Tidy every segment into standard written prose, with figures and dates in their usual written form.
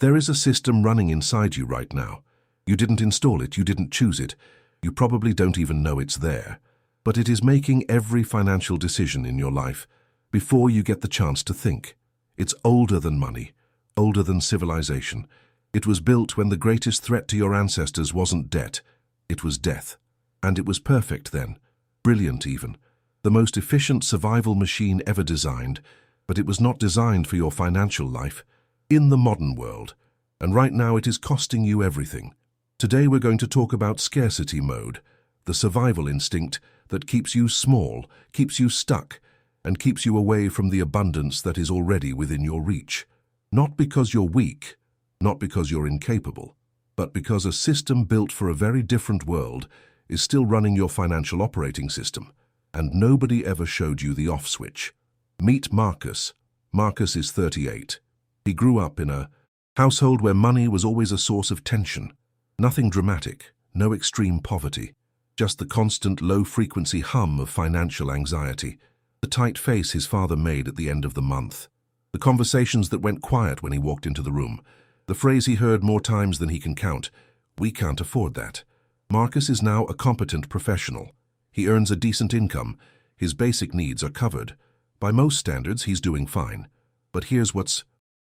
There is a system running inside you right now. You didn't install it, you didn't choose it. You probably don't even know it's there. But it is making every financial decision in your life before you get the chance to think. It's older than money, older than civilization. It was built when the greatest threat to your ancestors wasn't debt, it was death. And it was perfect then, brilliant even. The most efficient survival machine ever designed, but it was not designed for your financial life in the modern world. And right now it is costing you everything. Today we're going to talk about scarcity mode, the survival instinct that keeps you small, keeps you stuck, and keeps you away from the abundance that is already within your reach. Not because you're weak, not because you're incapable, but because a system built for a very different world is still running your financial operating system, and nobody ever showed you the off switch. Meet Marcus. Marcus is 38. He grew up in a household where money was always a source of tension. Nothing dramatic, no extreme poverty, just the constant low-frequency hum of financial anxiety, the tight face his father made at the end of the month, the conversations that went quiet when he walked into the room, the phrase he heard more times than he can count, "We can't afford that." Marcus is now a competent professional. He earns a decent income. His basic needs are covered. By most standards, he's doing fine. But here's what's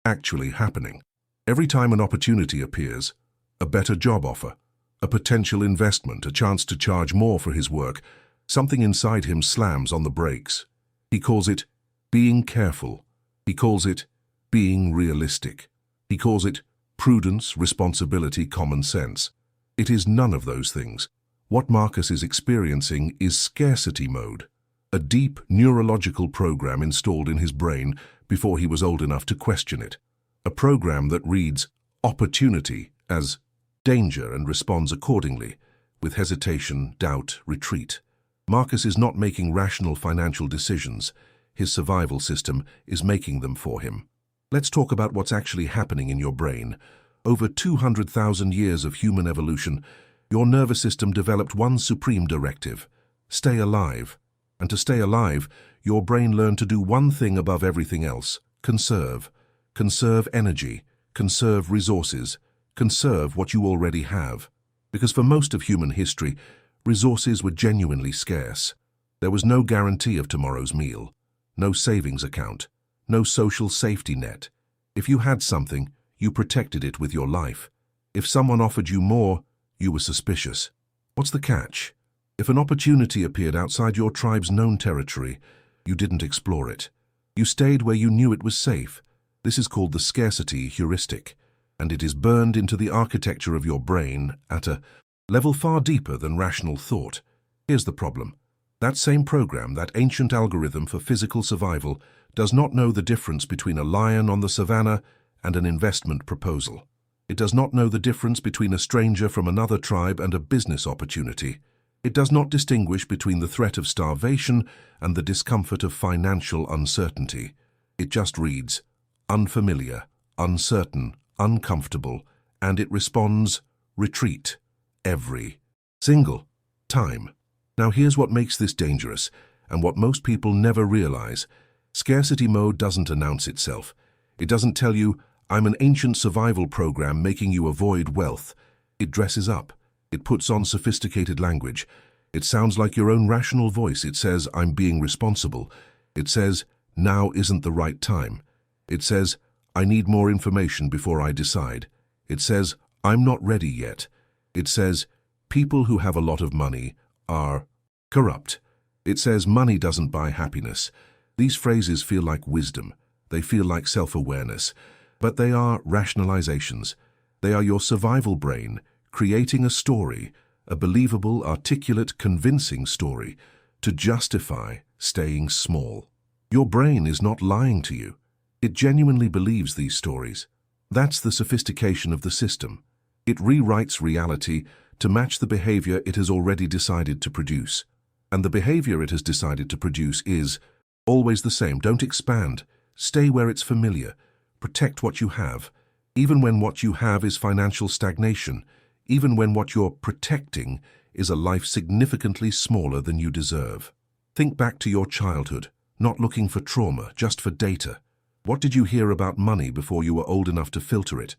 actually happening. Every time an opportunity appears, a better job offer, a potential investment, a chance to charge more for his work, something inside him slams on the brakes. He calls it being careful. He calls it being realistic. He calls it prudence, responsibility, common sense. It is none of those things. What Marcus is experiencing is scarcity mode, a deep neurological program installed in his brain before he was old enough to question it. A program that reads opportunity as danger and responds accordingly, with hesitation, doubt, retreat. Marcus is not making rational financial decisions. His survival system is making them for him. Let's talk about what's actually happening in your brain. Over 200,000 years of human evolution, your nervous system developed one supreme directive: stay alive. And to stay alive, your brain learned to do one thing above everything else: conserve. Conserve energy, conserve resources, conserve what you already have. Because for most of human history, resources were genuinely scarce. There was no guarantee of tomorrow's meal, no savings account, no social safety net. If you had something, you protected it with your life. If someone offered you more, you were suspicious. What's the catch? If an opportunity appeared outside your tribe's known territory, you didn't explore it. You stayed where you knew it was safe. This is called the scarcity heuristic, and it is burned into the architecture of your brain at a level far deeper than rational thought. Here's the problem. That same program, that ancient algorithm for physical survival, does not know the difference between a lion on the savannah and an investment proposal. It does not know the difference between a stranger from another tribe and a business opportunity. It does not distinguish between the threat of starvation and the discomfort of financial uncertainty. It just reads unfamiliar, uncertain, uncomfortable, and it responds retreat every single time. Now here's what makes this dangerous, and what most people never realize. Scarcity mode doesn't announce itself. It doesn't tell you, "I'm an ancient survival program making you avoid wealth." It dresses up. It puts on sophisticated language. It sounds like your own rational voice. It says, "I'm being responsible." It says, "Now isn't the right time." It says, "I need more information before I decide." It says, "I'm not ready yet." It says, "People who have a lot of money are corrupt." It says, "Money doesn't buy happiness." These phrases feel like wisdom. They feel like self-awareness. But they are rationalizations. They are your survival brain creating a story, a believable, articulate, convincing story, to justify staying small. Your brain is not lying to you. It genuinely believes these stories. That's the sophistication of the system. It rewrites reality to match the behavior it has already decided to produce. And the behavior it has decided to produce is always the same. Don't expand. Stay where it's familiar. Protect what you have, even when what you have is financial stagnation, even when what you're protecting is a life significantly smaller than you deserve. Think back to your childhood, not looking for trauma, just for data. What did you hear about money before you were old enough to filter it?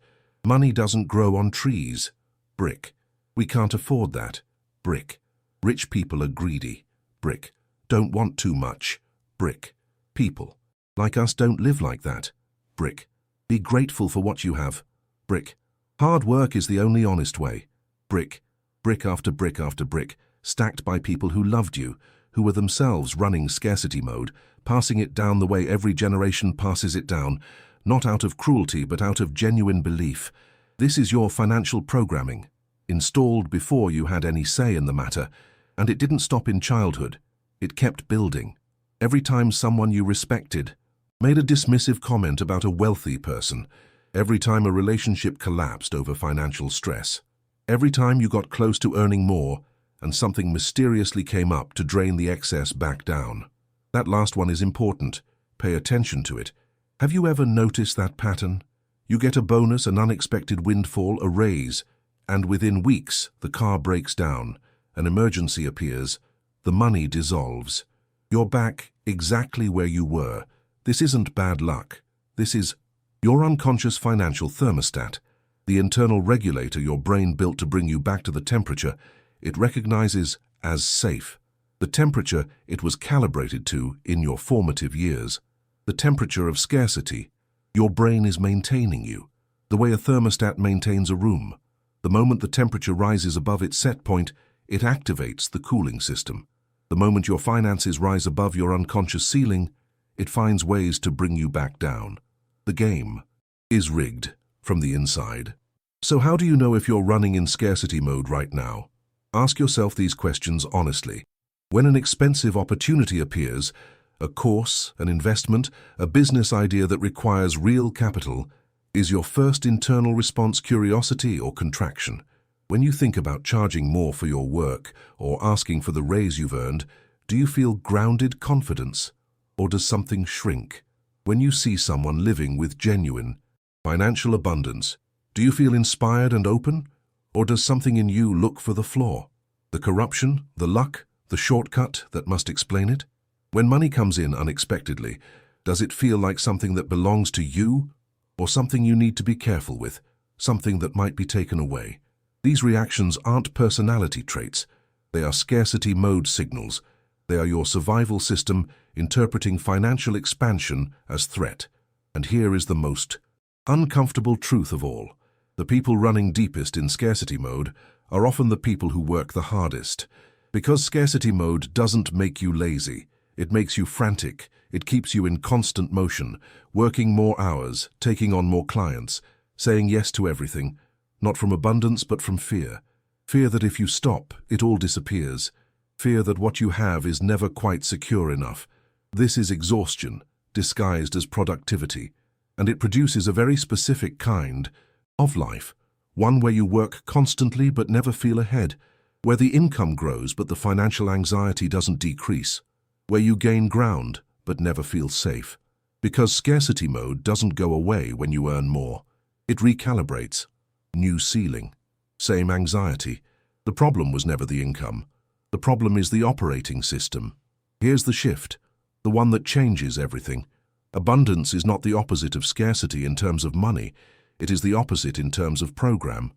Money doesn't grow on trees. Brick. We can't afford that. Brick. Rich people are greedy. Brick. Don't want too much. Brick. People like us don't live like that. Brick. Be grateful for what you have. Brick. Hard work is the only honest way. Brick. Brick after brick after brick, stacked by people who loved you, who were themselves running scarcity mode, passing it down the way every generation passes it down, not out of cruelty but out of genuine belief. This is your financial programming, installed before you had any say in the matter, and it didn't stop in childhood. It kept building. Every time someone you respected made a dismissive comment about a wealthy person, every time a relationship collapsed over financial stress, every time you got close to earning more and something mysteriously came up to drain the excess back down. That last one is important. Pay attention to it. Have you ever noticed that pattern? You get a bonus, an unexpected windfall, a raise, and within weeks the car breaks down, an emergency appears, the money dissolves. You're back exactly where you were. This isn't bad luck. This is your unconscious financial thermostat, the internal regulator your brain built to bring you back to the temperature it recognizes as safe, the temperature it was calibrated to in your formative years, the temperature of scarcity. Your brain is maintaining you, the way a thermostat maintains a room. The moment the temperature rises above its set point, it activates the cooling system. The moment your finances rise above your unconscious ceiling, it finds ways to bring you back down. The game is rigged from the inside. So how do you know if you're running in scarcity mode right now? Ask yourself these questions honestly. When an expensive opportunity appears, a course, an investment, a business idea that requires real capital, is your first internal response curiosity or contraction? When you think about charging more for your work or asking for the raise you've earned, do you feel grounded confidence? Or does something shrink? When you see someone living with genuine financial abundance, do you feel inspired and open? Or does something in you look for the flaw? The corruption, the luck, the shortcut that must explain it? When money comes in unexpectedly, does it feel like something that belongs to you or something you need to be careful with, something that might be taken away? These reactions aren't personality traits. They are scarcity mode signals. They are your survival system interpreting financial expansion as threat. And here is the most uncomfortable truth of all. The people running deepest in scarcity mode are often the people who work the hardest. Because scarcity mode doesn't make you lazy. It makes you frantic. It keeps you in constant motion, working more hours, taking on more clients, saying yes to everything, not from abundance but from fear. Fear that if you stop, it all disappears. Fear that what you have is never quite secure enough. This is exhaustion, disguised as productivity, and it produces a very specific kind of life, one where you work constantly but never feel ahead, where the income grows but the financial anxiety doesn't decrease, where you gain ground but never feel safe. Because scarcity mode doesn't go away when you earn more. It recalibrates. New ceiling. Same anxiety. The problem was never the income. The problem is the operating system. Here's the shift, the one that changes everything. Abundance is not the opposite of scarcity in terms of money. It is the opposite in terms of program.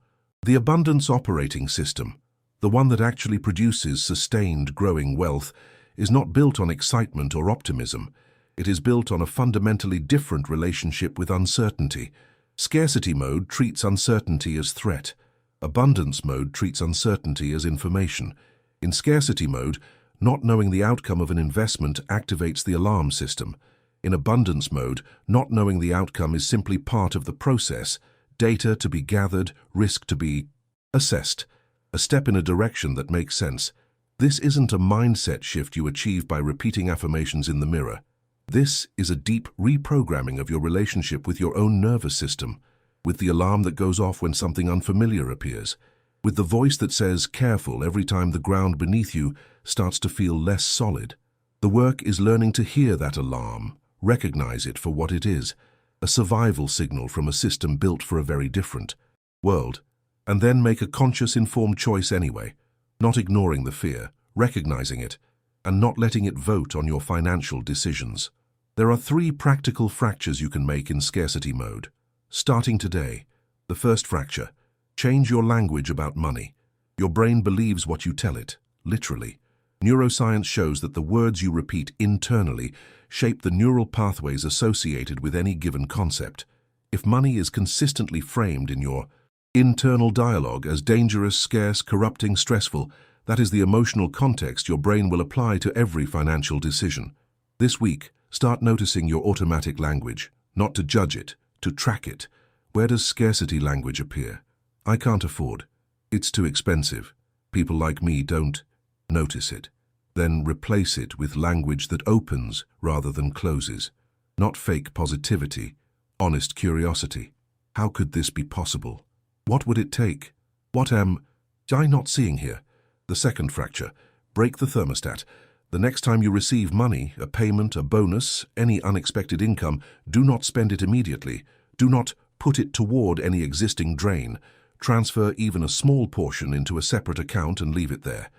The abundance operating system, the one that actually produces sustained growing wealth, is not built on excitement or optimism. It is built on a fundamentally different relationship with uncertainty. Scarcity mode treats uncertainty as threat. Abundance mode treats uncertainty as information. In scarcity mode, not knowing the outcome of an investment activates the alarm system. In abundance mode, not knowing the outcome is simply part of the process, data to be gathered, risk to be assessed, a step in a direction that makes sense. This isn't a mindset shift you achieve by repeating affirmations in the mirror. This is a deep reprogramming of your relationship with your own nervous system, with the alarm that goes off when something unfamiliar appears, with the voice that says careful every time the ground beneath you starts to feel less solid. The work is learning to hear that alarm, recognize it for what it is, a survival signal from a system built for a very different world, and then make a conscious, informed choice anyway, not ignoring the fear, recognizing it, and not letting it vote on your financial decisions. There are 3 practical fractures you can make in scarcity mode. Starting today, The first fracture. Change your language about money. Your brain believes what you tell it, literally. Neuroscience shows that the words you repeat internally shape the neural pathways associated with any given concept. If money is consistently framed in your internal dialogue as dangerous, scarce, corrupting, stressful, that is the emotional context your brain will apply to every financial decision. This week, start noticing your automatic language, not to judge it, to track it. Where does scarcity language appear? I can't afford. It's too expensive. People like me don't notice it. Then replace it with language that opens rather than closes. Not fake positivity, honest curiosity. How could this be possible? What would it take? What am I not seeing here? The second fracture. Break the thermostat. The next time you receive money, a payment, a bonus, any unexpected income, do not spend it immediately. Do not put it toward any existing drain. Transfer even a small portion into a separate account and leave it there.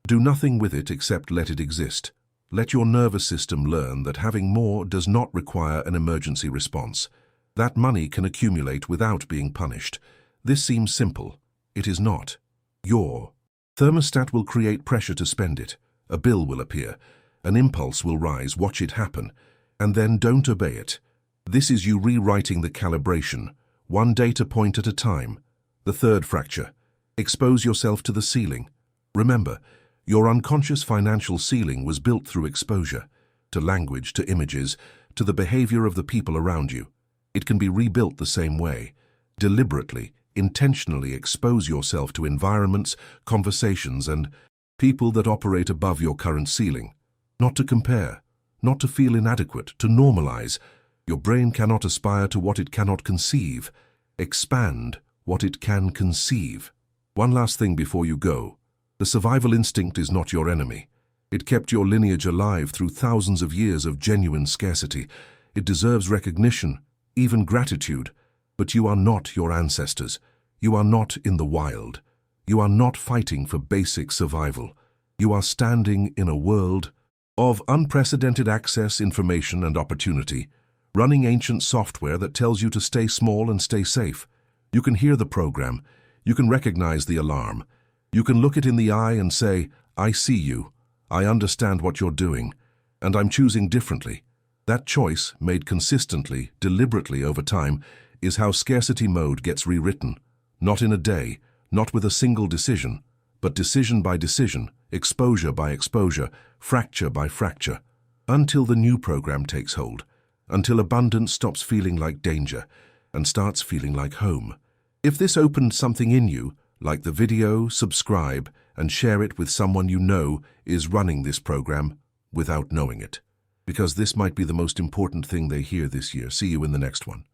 Do nothing with it except let it exist. Let your nervous system learn that having more does not require an emergency response. That money can accumulate without being punished. This seems simple. It is not. Your thermostat will create pressure to spend it. A bill will appear. An impulse will rise, watch it happen. And then don't obey it. This is you rewriting the calibration, one data point at a time. The third fracture. Expose yourself to the ceiling. Remember, your unconscious financial ceiling was built through exposure, to language, to images, to the behavior of the people around you. It can be rebuilt the same way. Deliberately, intentionally expose yourself to environments, conversations, and people that operate above your current ceiling. Not to compare, not to feel inadequate, to normalize. Your brain cannot aspire to what it cannot conceive. Expand what it can conceive. One last thing before you go. The survival instinct is not your enemy. It kept your lineage alive through thousands of years of genuine scarcity. It deserves recognition, even gratitude. But you are not your ancestors. You are not in the wild. You are not fighting for basic survival. You are standing in a world of unprecedented access, information, and opportunity, running ancient software that tells you to stay small and stay safe. You can hear the program. You can recognize the alarm. You can look it in the eye and say, I see you. I understand what you're doing. And I'm choosing differently. That choice, made consistently, deliberately over time, is how scarcity mode gets rewritten. Not in a day, not with a single decision, but decision by decision, exposure by exposure, fracture by fracture, until the new program takes hold, until abundance stops feeling like danger and starts feeling like home. If this opened something in you, like the video, subscribe, and share it with someone you know is running this program without knowing it, because this might be the most important thing they hear this year. See you in the next one.